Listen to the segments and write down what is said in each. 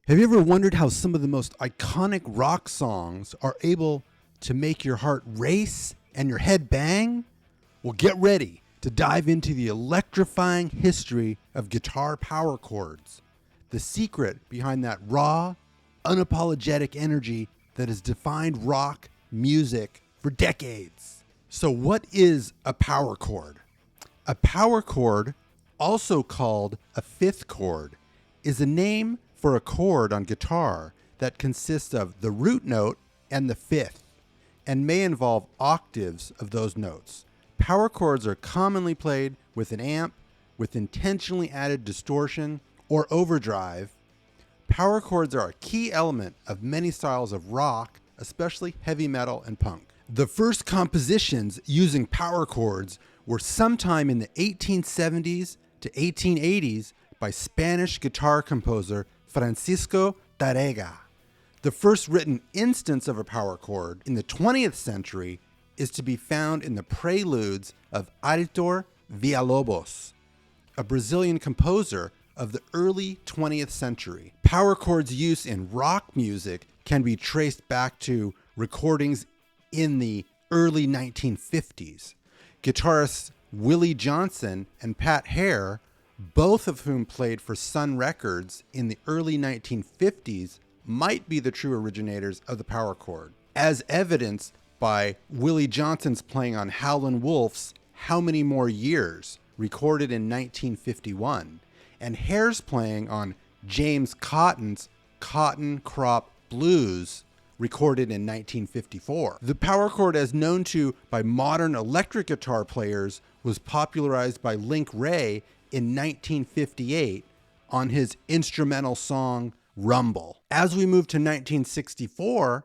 Have you ever wondered how some of the most iconic rock songs are able to make your heart race and your head bang? Well, get ready to dive into the electrifying history of guitar power chords, the secret behind that raw, unapologetic energy that has defined rock music for decades. So what is a power chord? A power chord, also called a fifth chord, is a name for a chord on guitar that consists of the root note and the fifth, and may involve octaves of those notes. Power chords are commonly played with an amp, with intentionally added distortion or overdrive. Power chords are a key element of many styles of rock, especially heavy metal and punk. The first compositions using power chords were sometime in the 1870s to 1880s by Spanish guitar composer Francisco Tárrega. The first written instance of a power chord in the 20th century is to be found in the preludes of Heitor Villa-Lobos, a Brazilian composer of the early 20th century. Power chords' use in rock music can be traced back to recordings in the early 1950s. Guitarists Willie Johnson and Pat Hare, both of whom played for Sun Records in the early 1950s, might be the true originators of the power chord, as evidenced by Willie Johnson's playing on Howlin' Wolf's How Many More Years, recorded in 1951, and Hare's playing on James Cotton's Cotton Crop Blues, recorded in 1954. The power chord, as known to by modern electric guitar players, was popularized by Link Wray in 1958 on his instrumental song Rumble. As we move to 1964,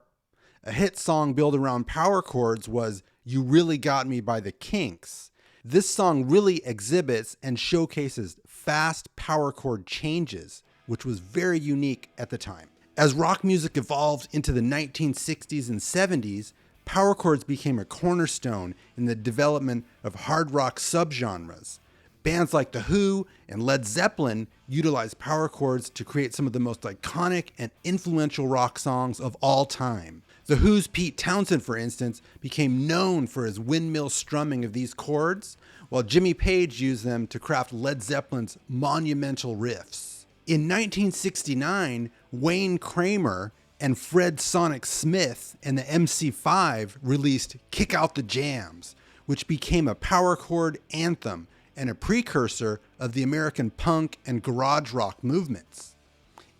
a hit song built around power chords was You Really Got Me by the Kinks. This song really exhibits and showcases fast power chord changes, which was very unique at the time. As rock music evolved into the 1960s and 70s, power chords became a cornerstone in the development of hard rock subgenres. Bands like The Who and Led Zeppelin utilized power chords to create some of the most iconic and influential rock songs of all time. The Who's Pete Townsend, for instance, became known for his windmill strumming of these chords, while Jimmy Page used them to craft Led Zeppelin's monumental riffs. In 1969, Wayne Kramer and Fred Sonic Smith and the MC5 released Kick Out the Jams, which became a power chord anthem and a precursor of the American punk and garage rock movements.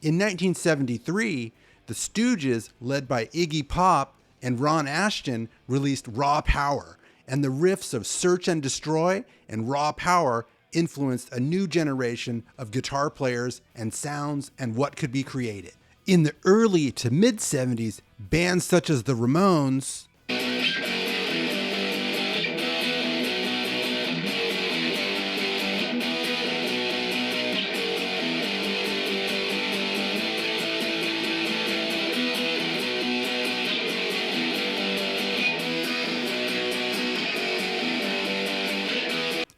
In 1973, the Stooges, led by Iggy Pop and Ron Asheton, released Raw Power, and the riffs of Search and Destroy and Raw Power influenced a new generation of guitar players and sounds and what could be created. In the early to mid-70s, bands such as the Ramones,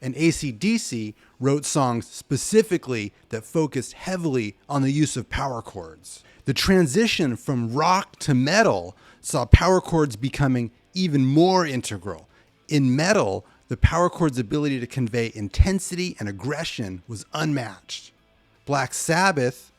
and AC/DC wrote songs specifically that focused heavily on the use of power chords. The transition from rock to metal saw power chords becoming even more integral. In metal, the power chord's ability to convey intensity and aggression was unmatched. Black Sabbath,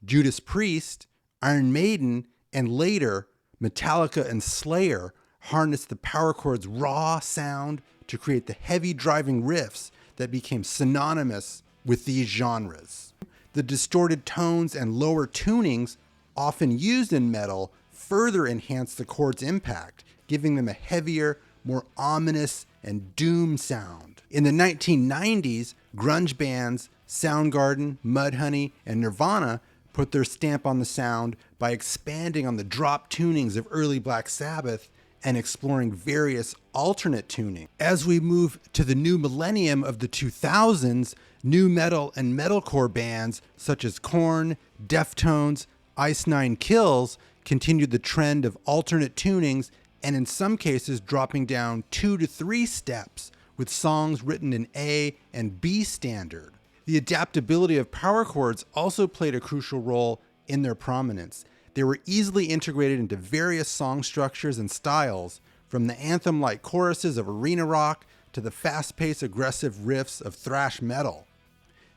Judas Priest, Iron Maiden, and later Metallica and Slayer harnessed the power chord's raw sound to create the heavy driving riffs that became synonymous with these genres. The distorted tones and lower tunings often used in metal further enhanced the chord's impact, giving them a heavier, more ominous, and doom sound. In the 1990s, grunge bands Soundgarden, Mudhoney, and Nirvana put their stamp on the sound by expanding on the drop tunings of early Black Sabbath and exploring various alternate tuning. As we move to the new millennium of the 2000s, nu metal and metalcore bands such as Korn, Deftones, Ice Nine Kills continued the trend of alternate tunings, and in some cases dropping down 2 to 3 steps with songs written in A and B standard. The adaptability of power chords also played a crucial role in their prominence. They were easily integrated into various song structures and styles, from the anthem-like choruses of arena rock to the fast-paced aggressive riffs of thrash metal.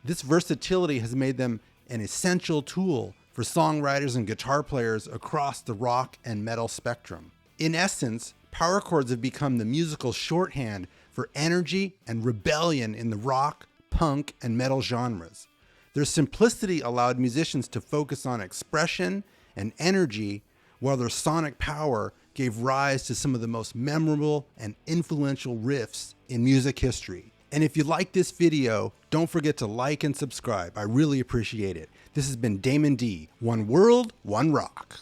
This versatility has made them an essential tool for songwriters and guitar players across the rock and metal spectrum. In essence, power chords have become the musical shorthand for energy and rebellion in the rock, punk, and metal genres. Their simplicity allowed musicians to focus on expression and energy, while their sonic power gave rise to some of the most memorable and influential riffs in music history. And if you like this video, don't forget to like and subscribe. I really appreciate it. This has been Damon D. One World, One Rock.